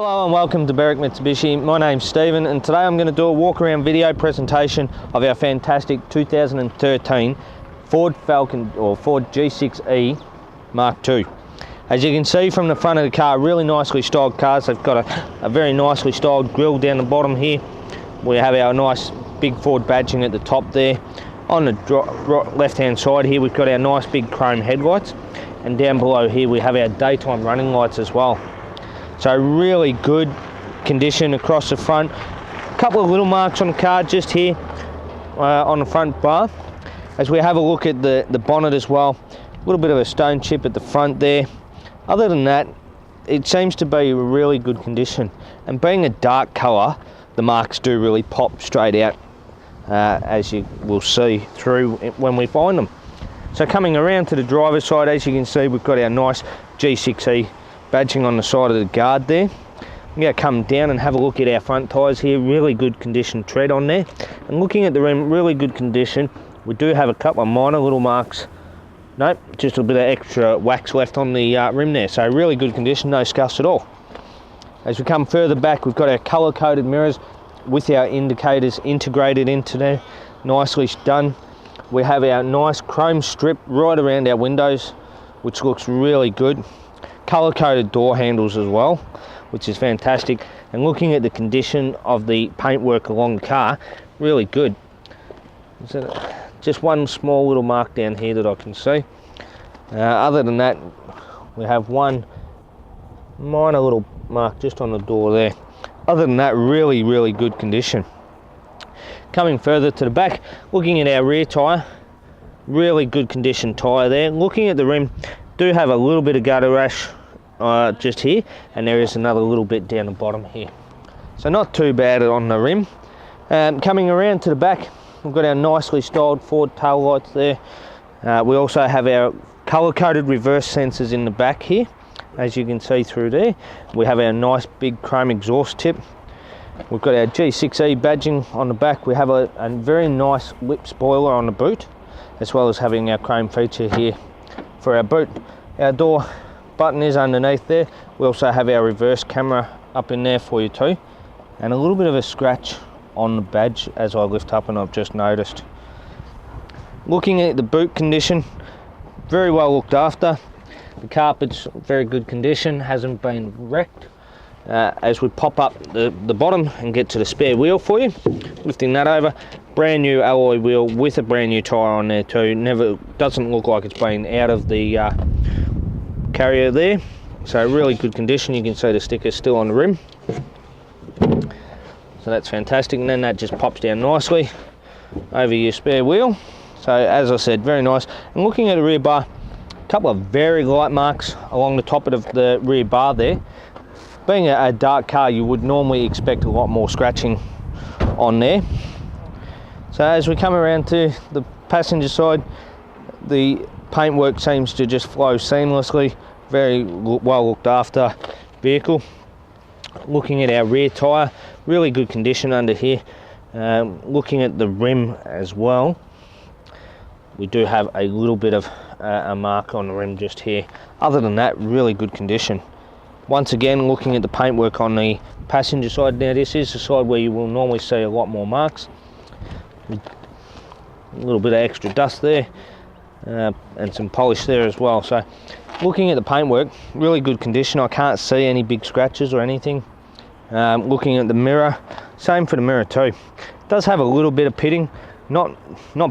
Hello and welcome to Berwick Mitsubishi. My name's Stephen and today I'm going to do a walk around video presentation of our fantastic 2013 Ford Falcon or Ford G6E Mark II. As you can see from the front of the car, really nicely styled cars. They've got a very nicely styled grille down the bottom here. We have our nice big Ford badging at the top there. On the left hand side here we've got our nice big chrome headlights, and down below here we have our daytime running lights as well. So really good condition across the front. A couple of little marks on the car just here on the front bar. As we have a look at the bonnet as well, a little bit of a stone chip at the front there. Other than that, it seems to be really good condition, and being a dark colour, the marks do really pop straight out, as you will see through when we find them. So coming around to the driver's side, as you can see, we've got our nice G6E badging on the side of the guard there. I'm going to come down and have a look at our front tyres here. Really good condition tread on there. And looking at the rim, really good condition. We do have a couple of minor little marks. Nope, just a bit of extra wax left on the rim there. So really good condition, no scuffs at all. As we come further back, we've got our colour-coded mirrors with our indicators integrated into there. Nicely done. We have our nice chrome strip right around our windows, which looks really good. Colour-coded door handles as well, which is fantastic. And looking at the condition of the paintwork along the car, really good. So just one small little mark down here that I can see. Other than that, we have one minor little mark just on the door there. Other than that, really good condition. Coming further to the back, looking at our rear tyre, really good condition tyre there. Looking at the rim, do have a little bit of gutter rash just here, and there is another little bit down the bottom here. So not too bad on the rim. Coming around to the back, we've got our nicely styled Ford tail lights there. We also have our colour-coded reverse sensors in the back here, as you can see through there. We have our nice big chrome exhaust tip. We've got our G6E badging on the back. We have a very nice lip spoiler on the boot, as well as having our chrome feature here for our boot. Our door button is underneath there. We also have our reverse camera up in there for you too, and a little bit of a scratch on the badge as I lift up, and I've just noticed. Looking at the boot condition, very well looked after. The carpet's very good condition, hasn't been wrecked. As we pop up the bottom and get to the spare wheel for you, lifting that over, brand new alloy wheel with a brand new tyre on there too. Doesn't look like it's been out of the carrier there. So really good condition. You can see the sticker's still on the rim. So that's fantastic, and then that just pops down nicely over your spare wheel. So as I said, very nice. And looking at the rear bar, a couple of very light marks along the top of the rear bar there. Being a dark car, you would normally expect a lot more scratching on there. So as we come around to the passenger side, the paintwork seems to just flow seamlessly. Very well looked after vehicle. Looking at our rear tyre, really good condition under here. Looking at the rim as well, we do have a little bit of a mark on the rim just here. Other than that, really good condition. Once again, looking at the paintwork on the passenger side, now this is the side where you will normally see a lot more marks. A little bit of extra dust there, and some polish there as well. So looking at the paintwork, really good condition. I can't see any big scratches or anything. Looking at the mirror, same for the mirror too. It does have a little bit of pitting, not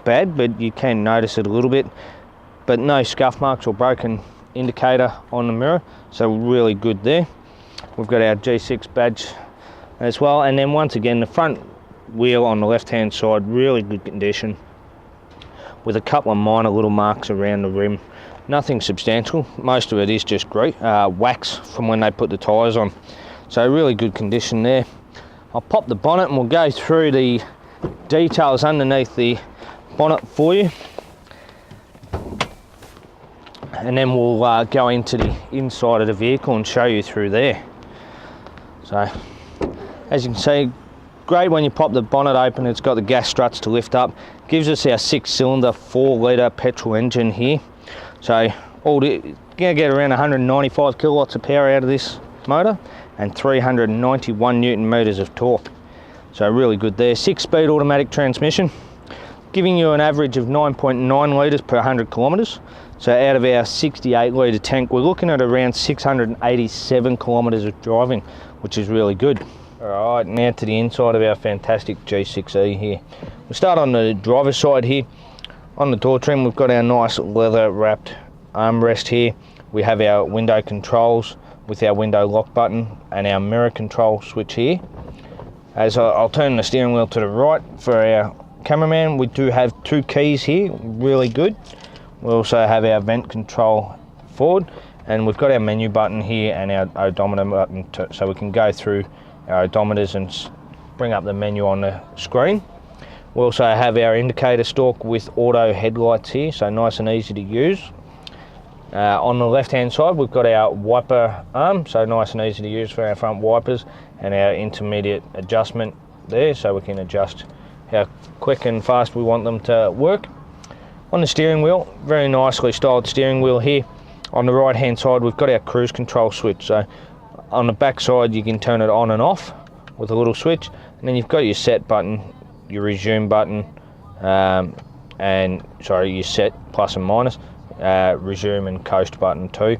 bad, but you can notice it a little bit, but no scuff marks or broken indicator on the mirror, so really good there. We've got our G6 badge as well, and then once again the front wheel on the left hand side, really good condition with a couple of minor little marks around the rim. Nothing substantial, most of it is just great wax from when they put the tyres on, so really good condition there. I'll pop the bonnet and we'll go through the details underneath the bonnet for you, and then we'll go into the inside of the vehicle and show you through there. So as you can see, great when you pop the bonnet open. It's got the gas struts to lift up. Gives us our 6-cylinder 4-litre petrol engine here. So all the, gonna get around 195 kilowatts of power out of this motor, and 391 Newton meters of torque. So really good there. 6-speed automatic transmission, giving you an average of 9.9 litres per 100 kilometres. So out of our 68 litre tank, we're looking at around 687 kilometres of driving, which is really good. All right, now to the inside of our fantastic G6E here. We'll start on the driver's side here. On the door trim, we've got our nice leather wrapped armrest here. We have our window controls with our window lock button and our mirror control switch here. As I'll turn the steering wheel to the right for our cameraman, we do have 2 keys here, really good. We also have our vent control forward, and we've got our menu button here and our odometer button so we can go through our odometers and bring up the menu on the screen. We also have our indicator stalk with auto headlights here, so nice and easy to use. On the left hand side, we've got our wiper arm, so nice and easy to use for our front wipers, and our intermediate adjustment there, so we can adjust how quick and fast we want them to work. On the steering wheel, very nicely styled steering wheel here. On the right hand side, we've got our cruise control switch, so on the back side you can turn it on and off with a little switch, and then you've got your set button, your resume button, your set plus and minus, resume and coast button too,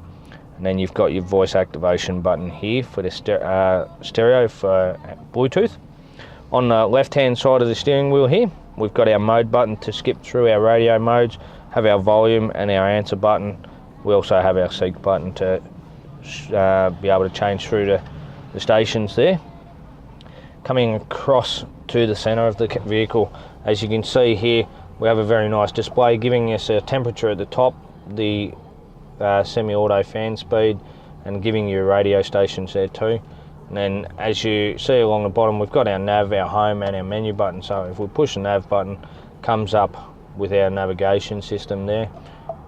and then you've got your voice activation button here for the stereo for Bluetooth. On the left hand side of the steering wheel here, we've got our mode button to skip through our radio modes, have our volume and our answer button. We also have our seek button to be able to change through the stations there. Coming across to the center of the vehicle, as you can see here, we have a very nice display giving us a temperature at the top, the semi-auto fan speed, and giving you radio stations there too. And then as you see along the bottom, we've got our nav, our home and our menu button. So if we push the nav button, comes up with our navigation system there.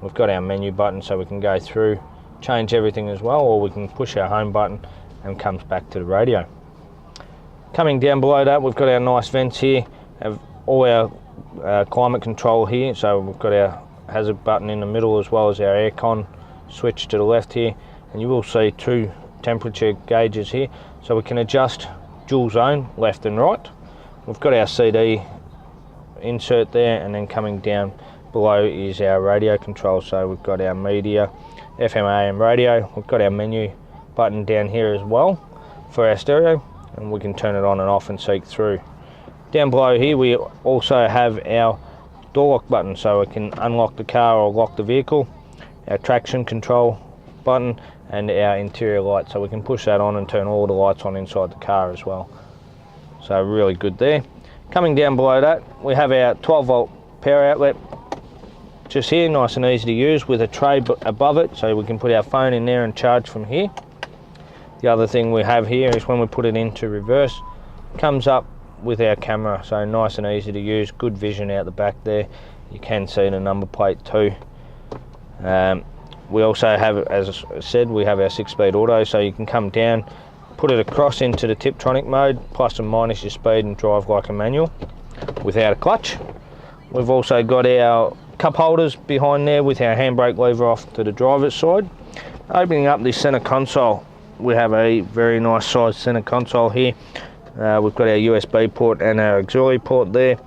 We've got our menu button so we can go through, change everything as well, or we can push our home button and comes back to the radio. Coming down below that, we've got our nice vents here, have all our climate control here, so we've got our hazard button in the middle as well as our aircon switch to the left here, and you will see 2 temperature gauges here, so we can adjust dual zone left and right. We've got our CD insert there, and then coming down below is our radio control, so we've got our media, FM AM radio. We've got our menu button down here as well for our stereo, and we can turn it on and off and seek through. Down below here we also have our door lock button, so we can unlock the car or lock the vehicle, our traction control button and our interior light, so we can push that on and turn all the lights on inside the car as well. So really good there. Coming down below that, we have our 12-volt power outlet just here, nice and easy to use with a tray above it, so we can put our phone in there and charge from here. The other thing we have here is when we put it into reverse, comes up with our camera, so nice and easy to use, good vision out the back there. You can see the number plate too. We also have, as I said, we have our 6-speed auto, so you can come down, put it across into the Tiptronic mode, plus and minus your speed, and drive like a manual without a clutch. We've also got our cup holders behind there with our handbrake lever off to the driver's side. Opening up this center console, we have a very nice sized center console here. We've got our USB port and our auxiliary port there.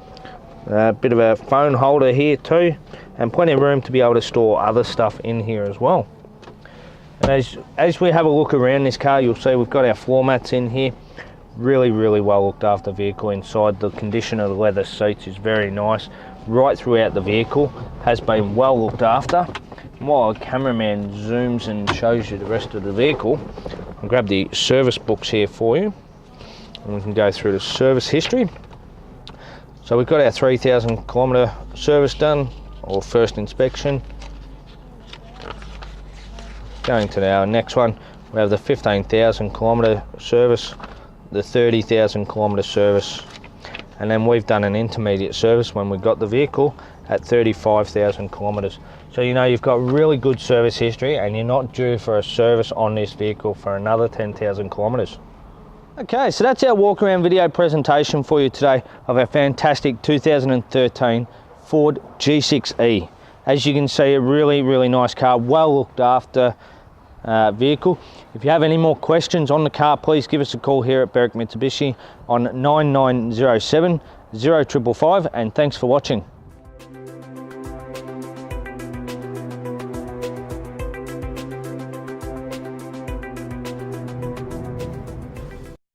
A bit of a phone holder here too, and plenty of room to be able to store other stuff in here as well. And as we have a look around this car, you'll see we've got our floor mats in here. Really well looked after vehicle inside. The condition of the leather seats is very nice. Right throughout the vehicle has been well looked after. And while the cameraman zooms and shows you the rest of the vehicle, I'll grab the service books here for you, and we can go through the service history. So we've got our 3,000 kilometre service done, or first inspection. Going to our next one, we have the 15,000 kilometre service, the 30,000 kilometre service, and then we've done an intermediate service when we got the vehicle at 35,000 kilometres. So you know you've got really good service history, and you're not due for a service on this vehicle for another 10,000 kilometres. Okay, so that's our walk around video presentation for you today of our fantastic 2013 Ford G6E. As you can see, a really nice car, well looked after, vehicle. If you have any more questions on the car, please give us a call here at Berwick Mitsubishi on 9907 0555, and thanks for watching.